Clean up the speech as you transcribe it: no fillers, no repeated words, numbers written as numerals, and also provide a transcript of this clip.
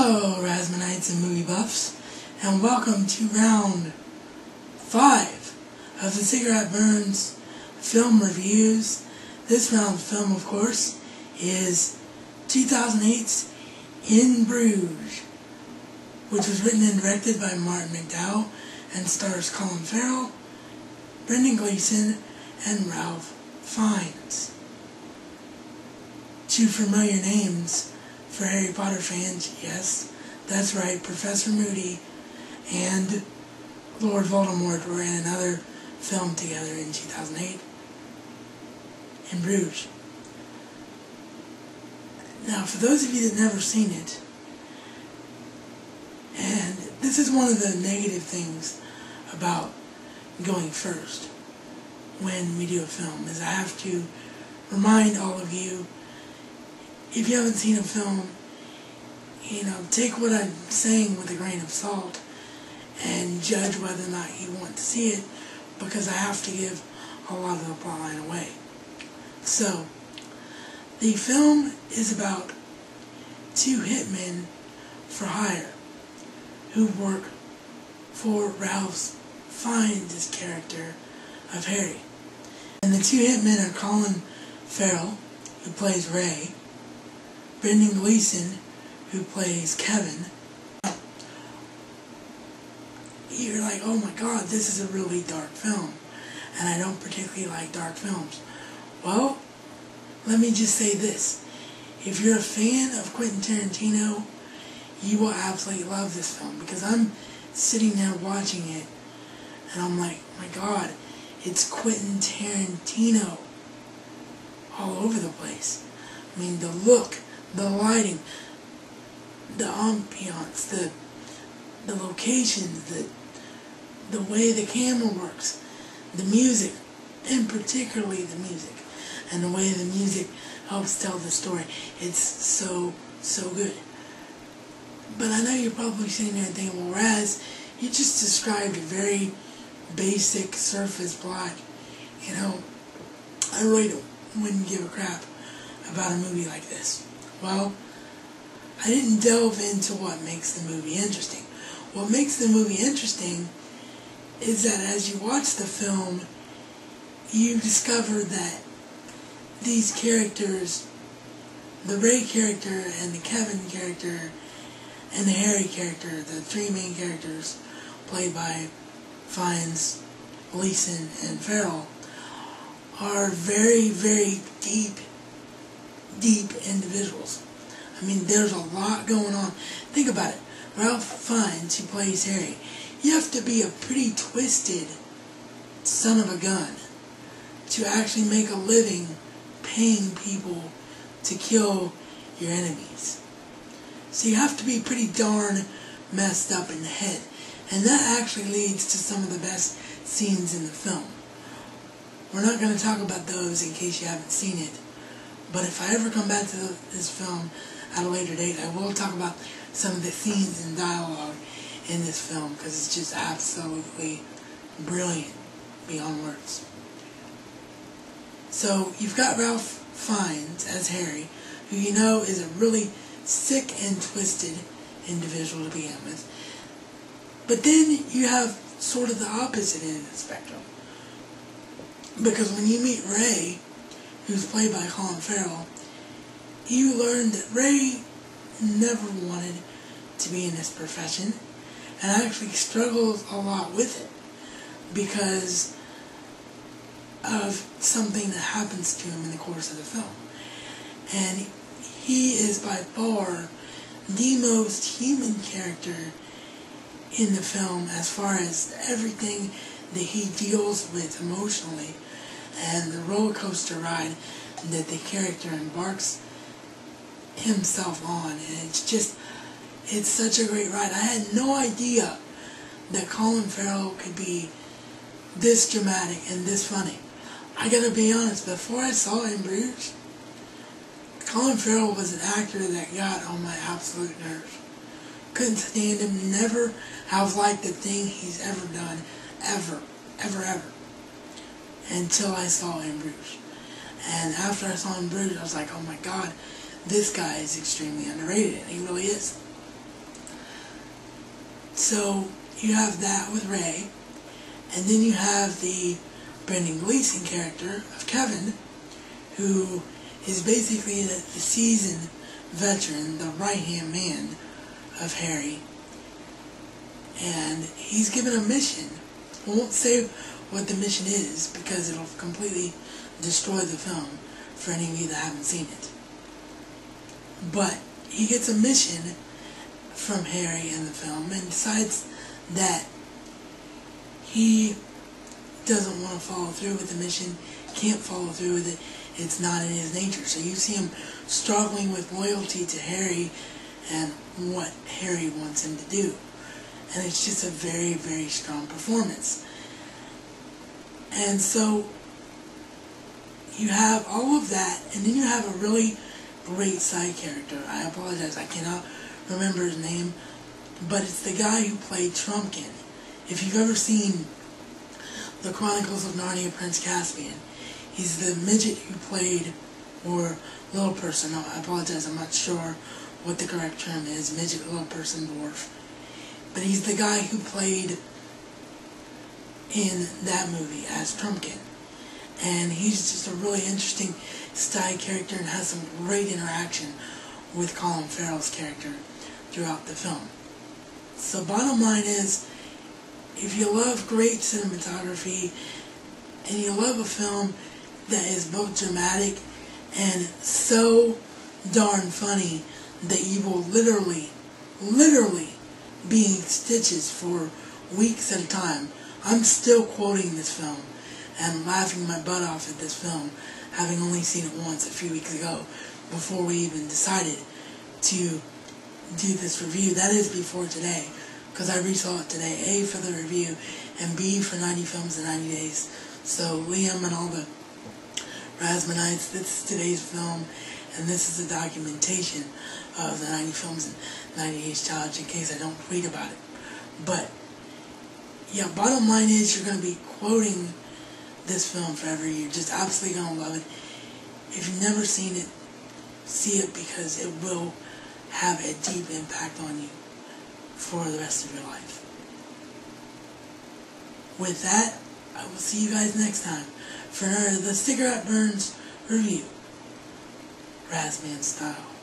Hello, Rasmanites and movie buffs, and welcome to round 5 of the Cigarette Burns film reviews. This round of film, of course, is 2008's In Bruges, which was written and directed by McDonagh and stars Colin, Farrell, Gleeson, and Ralph Fiennes. Two familiar names for Harry Potter fans. Yes, that's right, Professor Moody and Lord Voldemort were in another film together in 2008, in Bruges. Now, for those of you that never seen it, and this is one of the negative things about going first when we do a film, is I have to remind all of you, if you haven't seen a film, take what I'm saying with a grain of salt and judge whether or not you want to see it, because I have to give a lot of the plotline away. So, the film is about two hitmen for hire who work for Ralph Fiennes' character of Harry. And the two hitmen are Colin Farrell, who plays Ray, Gleeson, who plays Kevin. You're like, oh my god, this is a really dark film, and I don't particularly like dark films. Well, let me just say this. If you're a fan of Quentin Tarantino, you will absolutely love this film, because I'm sitting there watching it, and I'm like, my god, it's Quentin Tarantino all over the place. I mean, the look, the lighting, the ambiance, the locations, the way the camera works, the music, and particularly the music, and the way the music helps tell the story. It's so good. But I know you're probably sitting there and thinking, well, Raz, you just described a very basic surface plot. I really wouldn't give a crap about a movie like this. Well, I didn't delve into what makes the movie interesting. What makes the movie interesting is that as you watch the film, you discover that these characters, the Ray character and the Kevin character and the Harry character, the three main characters played by Fiennes, Gleeson, and Farrell, are very, very deep individuals. I mean, there's a lot going on. Think about it. Ralph Fiennes, who plays Harry, you have to be a pretty twisted son of a gun to actually make a living paying people to kill your enemies. So you have to be pretty darn messed up in the head. And that actually leads to some of the best scenes in the film. We're not going to talk about those in case you haven't seen it. But if I ever come back to this film at a later date, I will talk about some of the scenes and dialogue in this film, because it's just absolutely brilliant beyond words. So you've got Ralph Fiennes as Harry, who you know is a really sick and twisted individual to begin with. But then you have sort of the opposite end of the spectrum. Because when you meet Ray, who's played by Colin Farrell, you learn that Ray never wanted to be in this profession, and actually struggles a lot with it because of something that happens to him in the course of the film. And he is by far the most human character in the film, as far as everything that he deals with emotionally and the roller coaster ride that the character embarks himself on. And it's such a great ride. I had no idea that Colin Farrell could be this dramatic and this funny. I gotta be honest, before I saw In Bruges, Colin Farrell was an actor that got on my absolute nerves. Couldn't stand him, never have liked the thing he's ever done, ever, until I saw In Bruges. And after I saw In Bruges, I was like, oh my god, this guy is extremely underrated, and he really is. So you have that with Ray, and then you have the Brendan Gleeson character of Kevin, who is basically the seasoned veteran, the right-hand man of Harry, and he's given a mission. I won't say what the mission is because it'll completely destroy the film for any of you that haven't seen it. But he gets a mission from Harry in the film and decides that he doesn't want to follow through with the mission, can't follow through with it, it's not in his nature. So you see him struggling with loyalty to Harry and what Harry wants him to do. And it's just a very, very strong performance. And so you have all of that, and then you have a really great side character. I apologize, I cannot remember his name, but it's the guy who played Trumpkin. If you've ever seen The Chronicles of Narnia Prince Caspian, he's the midget who played, or little person, I apologize, I'm not sure what the correct term is, midget, little person, dwarf. But he's the guy who played in that movie as Trumpkin. And he's just a really interesting side character and has some great interaction with Colin Farrell's character throughout the film. So bottom line is, if you love great cinematography and you love a film that is both dramatic and so darn funny that you will literally be in stitches for weeks at a time. I'm still quoting this film and laughing my butt off at this film, having only seen it once a few weeks ago before we even decided to do this review. That is before today, because I resaw it today, A, for the review, and B, for 90 Films in 90 Days. So Liam and all the Rasmanites, this is today's film, and this is the documentation of the 90 Films in 90 Days challenge, in case I don't tweet about it. But yeah, bottom line is, you're going to be quoting this film forever. You're just absolutely going to love it. If you've never seen it, see it, because it will have a deep impact on you for the rest of your life. With that, I will see you guys next time for another The Cigarette Burns review, Razman style.